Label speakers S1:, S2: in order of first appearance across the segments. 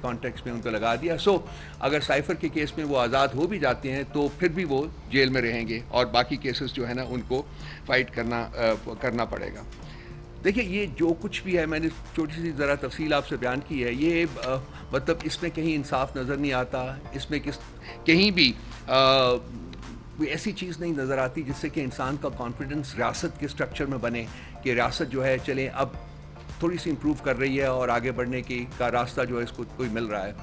S1: Context میں ان کو لگا دیا. سو اگر سائفر کے کیس میں وہ آزاد ہو بھی جاتے ہیں تو پھر بھی وہ جیل میں رہیں گے اور باقی کیسز جو ہے نا ان کو فائٹ کرنا پڑے گا. دیکھیے یہ جو کچھ بھی ہے میں نے چھوٹی سی ذرا تفصیل آپ سے بیان کی ہے, یہ مطلب اس میں کہیں انصاف نظر نہیں آتا, اس میں کہیں بھی کوئی ایسی چیز نہیں نظر آتی جس سے کہ انسان کا کانفیڈنس ریاست کے سٹرکچر میں بنے کہ ریاست جو ہے چلیں اب تھوڑی سی امپروو کر رہی ہے اور آگے بڑھنے کا راستہ جو ہے اس کو کوئی مل رہا ہے.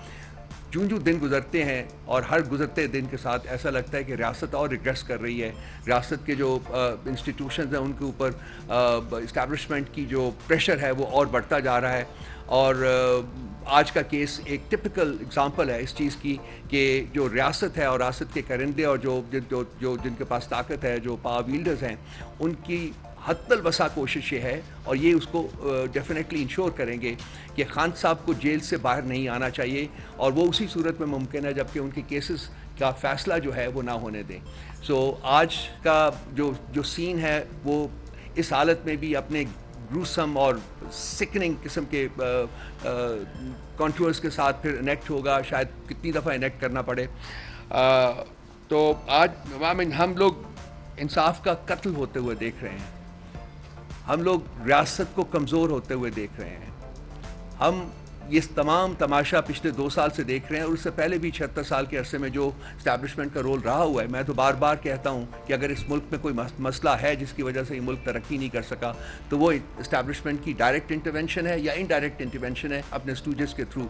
S1: جو دن گزرتے ہیں اور ہر گزرتے دن کے ساتھ ایسا لگتا ہے کہ ریاست اور ریگریس کر رہی ہے. ریاست کے جو انسٹیٹیوشنز ہیں ان کے اوپر اسٹیبلشمنٹ کی جو پریشر ہے وہ اور بڑھتا جا رہا ہے. اور آج کا کیس ایک ٹپیکل اگزامپل ہے اس چیز کی کہ جو ریاست ہے اور ریاست کے کرندے اور جو جن کے پاس طاقت ہے, جو پاور ویلڈرز ہیں, ان کی حد الوسع کوشش یہ ہے اور یہ اس کو ڈیفینیٹلی انشور کریں گے کہ خان صاحب کو جیل سے باہر نہیں آنا چاہیے, اور وہ اسی صورت میں ممکن ہے جبکہ ان کے کیسز کا فیصلہ جو ہے وہ نہ ہونے دیں. سو آج کا جو سین ہے وہ اس حالت میں بھی اپنے گروسم اور سکننگ قسم کے کنٹرولز کے ساتھ پھر انیکٹ ہوگا, شاید کتنی دفعہ انیکٹ کرنا پڑے. تو آج ہم لوگ انصاف کا قتل ہوتے ہوئے دیکھ رہے ہیں, ہم لوگ ریاست کو کمزور ہوتے ہوئے دیکھ رہے ہیں, ہم یہ تمام تماشا پچھلے 2 سال سے دیکھ رہے ہیں اور اس سے پہلے بھی 76 سال کے عرصے میں جو اسٹیبلشمنٹ کا رول رہا ہوا ہے. میں تو بار بار کہتا ہوں کہ اگر اس ملک میں کوئی مسئلہ ہے جس کی وجہ سے یہ ملک ترقی نہیں کر سکا تو وہ اسٹیبلشمنٹ کی ڈائریکٹ انٹرونشن ہے یا انڈائریکٹ انٹرونشن ہے اپنے اسٹوڈنٹس کے through,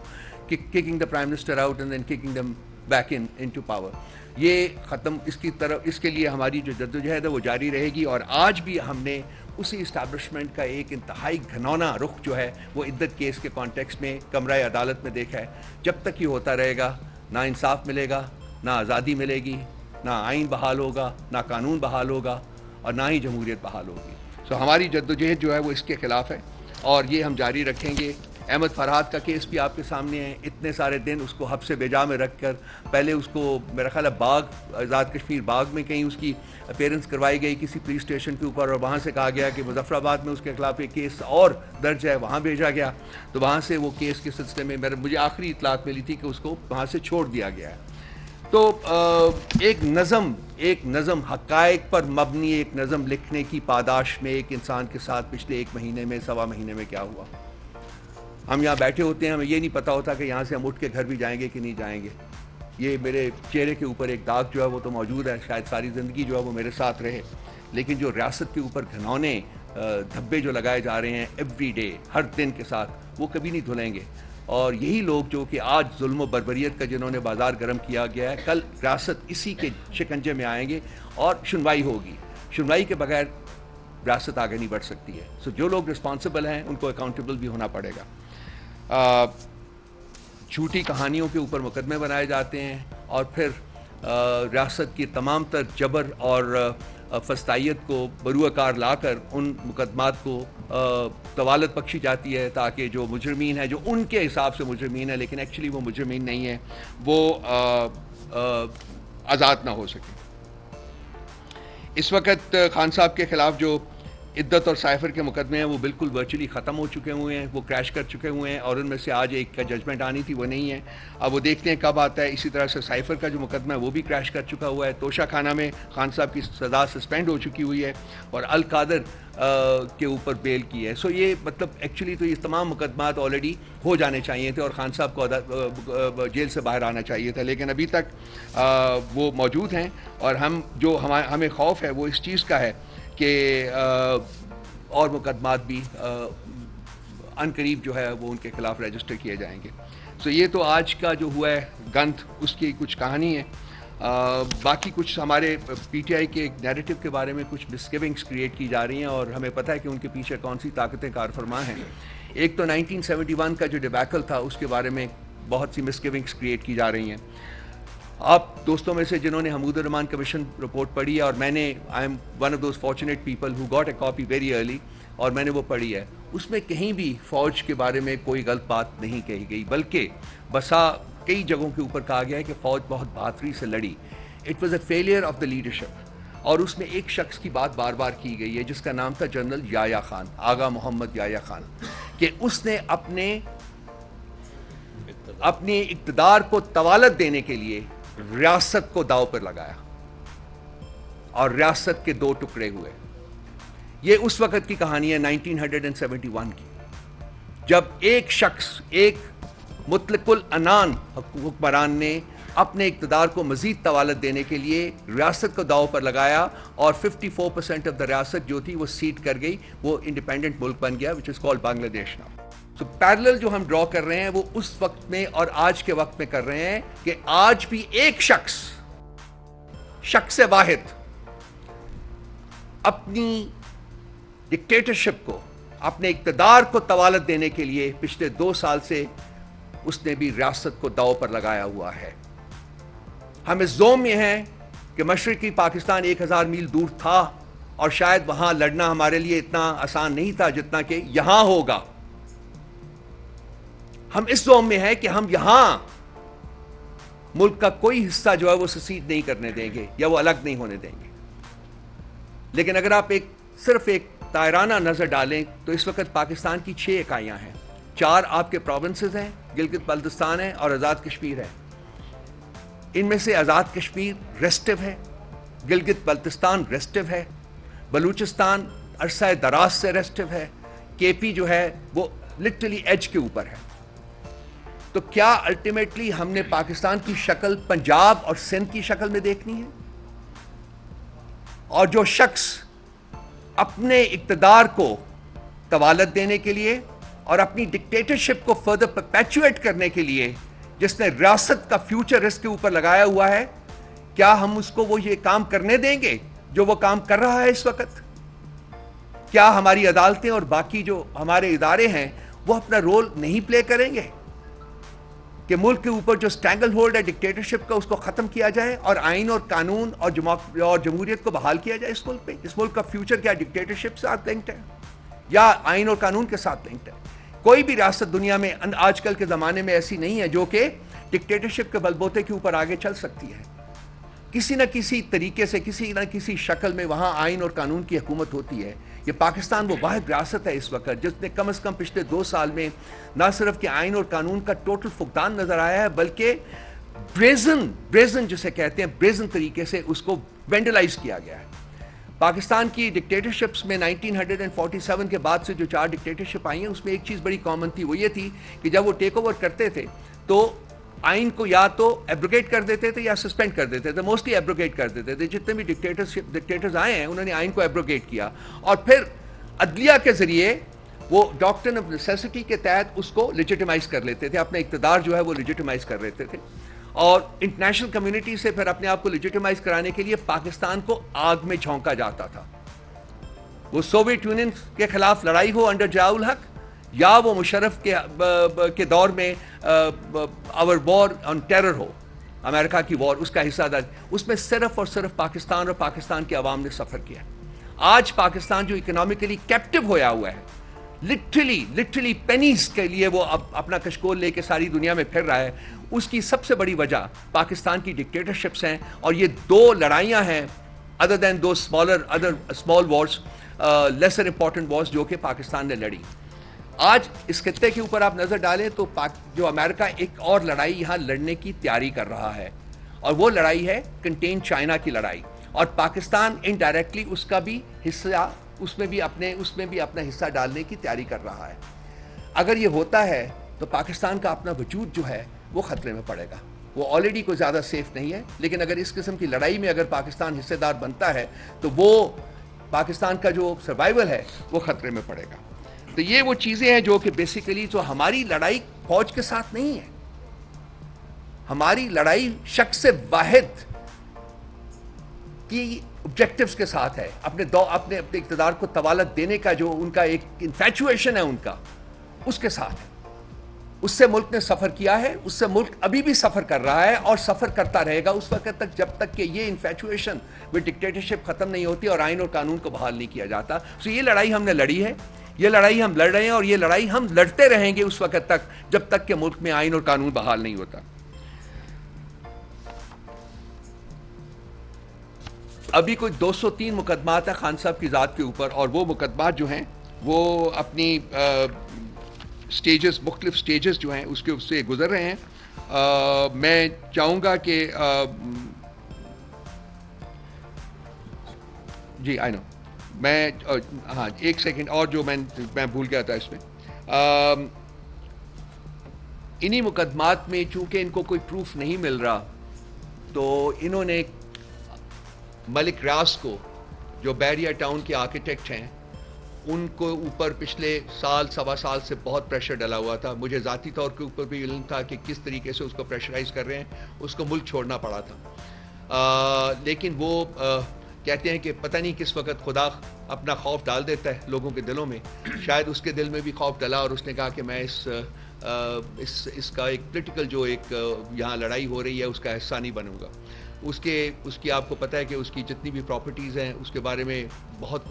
S1: kicking the prime minister out and then kicking them back into power. یہ ختم اس کے لیے ہماری جو جدوجہد ہے وہ جاری رہے گی. اور آج بھی ہم نے اسی اسٹیبلشمنٹ کا ایک انتہائی گھنونا رخ جو ہے وہ عدت کیس کے کانٹیکسٹ میں کمرہ عدالت میں دیکھا ہے. جب تک یہ ہوتا رہے گا نہ انصاف ملے گا, نہ آزادی ملے گی, نہ آئین بحال ہوگا, نہ قانون بحال ہوگا اور نہ ہی جمہوریت بحال ہوگی. سو ہماری جدوجہد جو ہے وہ اس کے خلاف ہے اور یہ ہم جاری رکھیں گے. احمد فرحاد کا کیس بھی آپ کے سامنے ہے. اتنے سارے دن اس کو حبس بیجا میں رکھ کر پہلے اس کو میرا خیال ہے آزاد کشمیر باغ میں کہیں اس کی اپیرنس کروائی گئی کسی پولیس اسٹیشن کے اوپر, اور وہاں سے کہا گیا کہ مظفر آباد میں اس کے خلاف ایک کیس اور درج ہے, وہاں بھیجا گیا. تو وہاں سے وہ کیس کے سلسلے میں مجھے آخری اطلاعات ملی تھی کہ اس کو وہاں سے چھوڑ دیا گیا ہے. تو ایک نظم حقائق پر مبنی ایک نظم لکھنے کی پاداش میں ایک انسان کے ساتھ پچھلے 1 مہینے میں 1.25 مہینے میں کیا ہوا. ہم یہاں بیٹھے ہوتے ہیں, ہمیں یہ نہیں پتا ہوتا کہ یہاں سے ہم اٹھ کے گھر بھی جائیں گے کہ نہیں جائیں گے. یہ میرے چہرے کے اوپر ایک داغ جو ہے وہ تو موجود ہے, شاید ساری زندگی جو ہے وہ میرے ساتھ رہے, لیکن جو ریاست کے اوپر گھنونے دھبے جو لگائے جا رہے ہیں ایوری ڈے ہر دن کے ساتھ, وہ کبھی نہیں دھلیں گے. اور یہی لوگ جو کہ آج ظلم و بربریت کا جنہوں نے بازار گرم کیا گیا ہے, کل ریاست اسی کے شکنجے میں آئیں گے اور سنوائی ہوگی. سنوائی کے بغیر ریاست آگے نہیں بڑھ سکتی ہے. سو جو لوگ رسپانسبل ہیں ان کو اکاؤنٹیبل بھی ہونا پڑے گا. جھوٹی کہانیوں کے اوپر مقدمے بنائے جاتے ہیں اور پھر ریاست کی تمام تر جبر اور فسطائیت کو بروئے لا کر ان مقدمات کو طوالت بخشی جاتی ہے تاکہ جو مجرمین ہیں, جو ان کے حساب سے مجرمین ہیں لیکن ایکچولی وہ مجرمین نہیں ہیں, وہ آزاد نہ ہو سکیں. اس وقت خان صاحب کے خلاف جو عدت اور سائفر کے مقدمے ہیں وہ بالکل ورچولی ختم ہو چکے ہوئے ہیں, وہ کریش کر چکے ہوئے ہیں, اور ان میں سے آج ایک کا ججمنٹ آنی تھی وہ نہیں ہے. اب وہ دیکھتے ہیں کب آتا ہے. اسی طرح سے سائفر کا جو مقدمہ ہے وہ بھی کریش کر چکا ہوا ہے. توشہ خانہ میں خان صاحب کی سزا سسپینڈ ہو چکی ہوئی ہے اور القادر کے اوپر بیل کی ہے. سو یہ مطلب ایکچولی تو یہ تمام مقدمات آلریڈی ہو جانے چاہیے تھے اور خان صاحب کو جیل سے باہر آنا چاہیے تھا, لیکن ابھی تک وہ موجود ہیں. اور ہمیں خوف ہے وہ اس چیز کا ہے کہ اور مقدمات بھی عنقریب جو ہے وہ ان کے خلاف رجسٹر کیے جائیں گے. سو یہ تو آج کا جو ہوا ہے گند, اس کی کچھ کہانی ہے. باقی کچھ ہمارے پی ٹی آئی کے نیریٹو کے بارے میں کچھ مسگیونگس کریٹ کی جا رہی ہیں اور ہمیں پتہ ہے کہ ان کے پیچھے کون سی طاقتیں کار فرما ہیں. ایک تو 1971 کا جو ڈیبیکل تھا اس کے بارے میں بہت سی مسگیونگس کریٹ کی جا رہی ہیں. آپ دوستوں میں سے جنہوں نے حمود الرحمان کمیشن رپورٹ پڑھی ہے, اور میں نے I am one of those fortunate people who got a copy very early, اور میں نے وہ پڑھی ہے, اس میں کہیں بھی فوج کے بارے میں کوئی غلط بات نہیں کہی گئی, بلکہ کئی جگہوں کے اوپر کہا گیا ہے کہ فوج بہت بہادری سے لڑی. It was a failure of the leadership. اور اس میں ایک شخص کی بات بار بار کی گئی ہے جس کا نام تھا جنرل یحییٰ خان, آغا محمد یحییٰ خان, کہ اس نے اپنے اپنی اقتدار کو طوالت دینے کے لیے ریاست کو داؤ پر لگایا اور ریاست کے دو ٹکڑے ہوئے. یہ اس وقت کی کہانی ہے 1971 کی, جب ایک شخص, ایک مطلق العنان حکمران نے اپنے اقتدار کو مزید طوالت دینے کے لیے ریاست کو داؤ پر لگایا اور 54% آف دا ریاست جو تھی وہ سیٹ کر گئی, وہ انڈیپینڈنٹ ملک بن گیا, وچ از کالڈ بنگلہ دیش ناؤ. تو پیرلل جو ہم ڈرا کر رہے ہیں وہ اس وقت میں اور آج کے وقت میں کر رہے ہیں کہ آج بھی ایک شخص واحد اپنی ڈکٹیٹرشپ کو, اپنے اقتدار کو طوالت دینے کے لیے پچھلے 2 سال سے اس نے بھی ریاست کو داؤ پر لگایا ہوا ہے. ہم اس زوم میں ہیں کہ مشرقی پاکستان 1000 میل دور تھا اور شاید وہاں لڑنا ہمارے لیے اتنا آسان نہیں تھا جتنا کہ یہاں ہوگا. ہم اس زوم میں ہیں کہ ہم یہاں ملک کا کوئی حصہ جو ہے وہ سیسیڈ نہیں کرنے دیں گے یا وہ الگ نہیں ہونے دیں گے. لیکن اگر آپ صرف ایک دائرانہ نظر ڈالیں تو اس وقت پاکستان کی 6 اکائیاں ہیں. 4 آپ کے پروونسز ہیں, گلگت بلتستان ہے اور آزاد کشمیر ہے. ان میں سے آزاد کشمیر ریسٹو ہے, گلگت بلتستان ریسٹو ہے, بلوچستان عرصہ دراز سے ریسٹو ہے, کے پی جو ہے وہ لٹرلی ایج کے اوپر ہے. تو کیا الٹیمیٹلی ہم نے پاکستان کی شکل پنجاب اور سندھ کی شکل میں دیکھنی ہے؟ اور جو شخص اپنے اقتدار کو طوالت دینے کے لیے اور اپنی ڈکٹیٹرشپ کو فردر پرپیچویٹ کرنے کے لیے جس نے ریاست کا فیوچر اس کے اوپر لگایا ہوا ہے, کیا ہم اس کو وہ یہ کام کرنے دیں گے جو وہ کام کر رہا ہے اس وقت؟ کیا ہماری عدالتیں اور باقی جو ہمارے ادارے ہیں وہ اپنا رول نہیں پلے کریں گے کہ ملک کے اوپر جو اسٹینگل ہولڈ ہے ڈکٹیٹرشپ کا اس کو ختم کیا جائے اور آئین اور قانون اور جمہوریت کو بحال کیا جائے اس ملک پہ؟ اس ملک کا فیوچر کیا ڈکٹیٹرشپ سے لنکڈ ہے یا آئین اور قانون کے ساتھ لنکڈ ہے؟ کوئی بھی ریاست دنیا میں آج کل کے زمانے میں ایسی نہیں ہے جو کہ ڈکٹیٹرشپ کے بلبوتے کے اوپر آگے چل سکتی ہے. کسی نہ کسی طریقے سے, کسی نہ کسی شکل میں وہاں آئین اور قانون کی حکومت ہوتی ہے. یہ پاکستان وہ واحد ریاست ہے اس وقت جس نے کم از کم پچھلے 2 سال میں نہ صرف کہ آئین اور قانون کا ٹوٹل فقدان نظر آیا ہے بلکہ بریزن جسے کہتے ہیں بریزن طریقے سے اس کو وینڈلائز کیا گیا ہے. پاکستان کی ڈکٹیٹرشپس میں 1947 کے بعد سے جو 4 ڈکٹیٹرشپ آئی ہیں اس میں ایک چیز بڑی کامن تھی, وہ یہ تھی کہ جب وہ ٹیک اوور کرتے تھے تو آئین کو یا تو ایبروگیٹ کر دیتے تھے یا سسپینڈ کر دیتے تھے, موسٹلی ایبروگیٹ کر دیتے تھے. جتنے بھی ڈکٹیٹرز آئے ہیں انہوں نے آئین کو ایبروگیٹ کیا اور پھر عدلیہ کے ذریعے وہ ڈاکٹرن آف نیسیسٹی کے تحت اس کو لیجیٹیمائز کر لیتے تھے, اپنا اقتدار جو ہے وہ لیجیٹیمائز کر لیتے تھے اور انٹرنیشنل کمیونٹی سے پھر اپنے آپ کو لیجیٹیمائز کرانے کے لیے پاکستان کو آگ میں جھونکا جاتا تھا. وہ سوویت یونین کے خلاف لڑائی ہو انڈر ضیاء الحق یا وہ مشرف کے دور میں آور وار آن ٹیرر ہو, امریکہ کی وار, اس کا حصہ تھا. اس میں صرف اور صرف پاکستان اور پاکستان کے عوام نے سفر کیا. آج پاکستان جو اکنامکلی کیپٹیو ہویا ہوا ہے, لٹرلی پینیز کے لیے وہ اپنا کشکول لے کے ساری دنیا میں پھر رہا ہے, اس کی سب سے بڑی وجہ پاکستان کی ڈکٹیٹرشپس ہیں. اور یہ 2 لڑائیاں ہیں ادر دین دو small wars, lesser important wars جو کہ پاکستان نے لڑی. آج اس خطے کے اوپر آپ نظر ڈالیں تو جو امریکہ ایک اور لڑائی یہاں لڑنے کی تیاری کر رہا ہے اور وہ لڑائی ہے کنٹین چائنا کی لڑائی, اور پاکستان انڈائریکٹلی اس کا بھی حصہ اس میں بھی اپنا حصہ ڈالنے کی تیاری کر رہا ہے. اگر یہ ہوتا ہے تو پاکستان کا اپنا وجود جو ہے وہ خطرے میں پڑے گا. وہ آلریڈی کوئی زیادہ سیف نہیں ہے, لیکن اگر اس قسم کی لڑائی میں اگر پاکستان حصے دار بنتا ہے تو وہ پاکستان کا جو سروائیول ہے وہ خطرے میں پڑے گا. تو یہ وہ چیزیں ہیں جو کہ بیسیکلی تو ہماری لڑائی فوج کے ساتھ نہیں ہے, ہماری لڑائی شخص واحد کی آبجیکٹیوز کے ساتھ ہے, اپنے اقتدار کو طوالت دینے کا جو ان کا ایک انفیچویشن ہے ان کا, اس کے ساتھ ہے. اس سے ملک نے سفر کیا ہے, اس سے ملک ابھی بھی سفر کر رہا ہے اور سفر کرتا رہے گا اس وقت تک جب تک کہ یہ انفیچویشن ود ڈکٹیٹرشپ ختم نہیں ہوتی اور آئین اور قانون کو بحال نہیں کیا جاتا. تو یہ لڑائی ہم نے لڑی ہے, یہ لڑائی ہم لڑ رہے ہیں اور یہ لڑائی ہم لڑتے رہیں گے اس وقت تک جب تک کہ ملک میں آئین اور قانون بحال نہیں ہوتا. ابھی کوئی 203 مقدمات ہیں خان صاحب کی ذات کے اوپر, اور وہ مقدمات جو ہیں وہ اپنی سٹیجز, مختلف سٹیجز جو ہیں اس کے اس سے گزر رہے ہیں. میں چاہوں گا کہ جی آئی نو میں ہاں ایک سیکنڈ اور جو میں بھول گیا تھا اس میں انہی مقدمات میں چونکہ ان کو کوئی پروف نہیں مل رہا تو انہوں نے ملک ریاض کو جو بحریہ ٹاؤن کے آرکیٹیکٹ ہیں ان کو اوپر پچھلے سوا سال سے بہت پریشر ڈلا ہوا تھا. مجھے ذاتی طور کے اوپر بھی علم تھا کہ کس طریقے سے اس کو پریشرائز کر رہے ہیں, اس کو ملک چھوڑنا پڑا تھا. لیکن وہ کہتے ہیں کہ پتہ نہیں کس وقت خدا اپنا خوف ڈال دیتا ہے لوگوں کے دلوں میں. شاید اس کے دل میں بھی خوف ڈلا اور اس نے کہا کہ میں اس کا ایک پولیٹیکل جو ایک یہاں لڑائی ہو رہی ہے اس کا حصہ نہیں بنوں گا. اس کی آپ کو پتہ ہے کہ اس کی جتنی بھی پراپرٹیز ہیں اس کے بارے میں بہت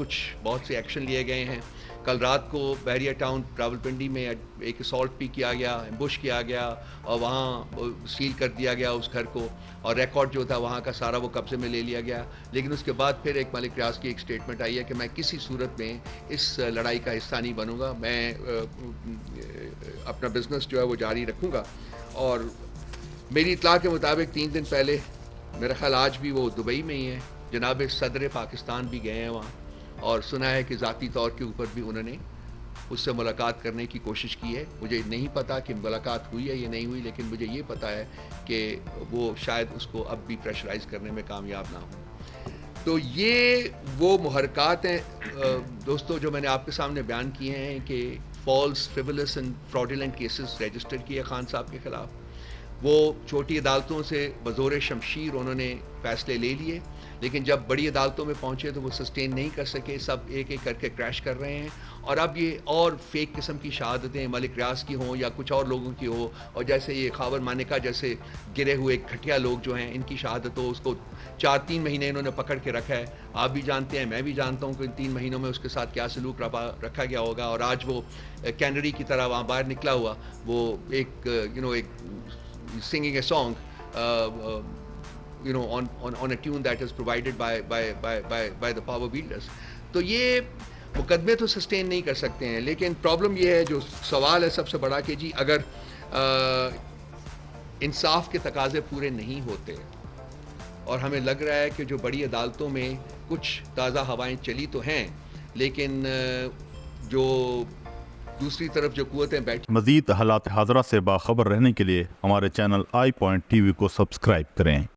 S1: سے ایکشن لیے گئے ہیں. کل رات کو بحریہ ٹاؤن راولپنڈی میں ایک اسالٹ بھی کیا گیا, ایمبوش کیا گیا اور وہاں سیل کر دیا گیا اس گھر کو, اور ریکارڈ جو تھا وہاں کا سارا وہ قبضے میں لے لیا گیا. لیکن اس کے بعد پھر ایک ملک ریاض کی ایک اسٹیٹمنٹ آئی ہے کہ میں کسی صورت میں اس لڑائی کا حصہ نہیں بنوں گا, میں اپنا بزنس جو ہے وہ جاری رکھوں گا. اور میری اطلاع کے مطابق 3 دن پہلے میرا خیال آج بھی وہ دبئی میں ہی ہیں, جناب صدر پاکستان بھی گئے ہیں وہاں, اور سنا ہے کہ ذاتی طور کے اوپر بھی انہوں نے اس سے ملاقات کرنے کی کوشش کی ہے. مجھے نہیں پتا کہ ملاقات ہوئی ہے یا نہیں ہوئی, لیکن مجھے یہ پتا ہے کہ وہ شاید اس کو اب بھی پریشرائز کرنے میں کامیاب نہ ہوں. تو یہ وہ محرکات ہیں دوستو جو میں نے آپ کے سامنے بیان کیے ہیں کہ فالس, فریولس اینڈ فراڈولنٹ کیسز رجسٹر کیے خان صاحب کے خلاف. وہ چھوٹی عدالتوں سے بزور شمشیر انہوں نے فیصلے لے لیے, لیکن جب بڑی عدالتوں میں پہنچے تو وہ سسٹین نہیں کر سکے, سب ایک ایک کر کے کریش کر رہے ہیں. اور اب یہ اور فیک قسم کی شہادتیں ملک ریاض کی ہوں یا کچھ اور لوگوں کی ہو, اور جیسے یہ خاور مانیکا جیسے گرے ہوئے گھٹیا لوگ جو ہیں ان کی شہادت ہو, اس کو 4-3 مہینے انہوں نے پکڑ کے رکھا ہے. آپ بھی جانتے ہیں, میں بھی جانتا ہوں کہ ان 3 مہینوں میں اس کے ساتھ کیا سلوک رکھا گیا ہوگا. اور آج وہ کینری کی طرح وہاں باہر نکلا ہوا, وہ ایک ایک singing a song on a tune that is provided by the power wielders. تو یہ مقدمے تو سسٹین نہیں کر سکتے ہیں, لیکن پرابلم یہ ہے, جو سوال ہے سب سے بڑا کہ جی اگر انصاف کے تقاضے پورے نہیں ہوتے, اور ہمیں لگ رہا ہے کہ جو بڑی عدالتوں میں کچھ تازہ ہوائیں چلی تو ہیں, لیکن جو دوسری طرف جو قوتیں بیٹھی.
S2: مزید حالات حاضرہ سے باخبر رہنے کے لیے ہمارے channel I point T V کو سبسکرائب کریں.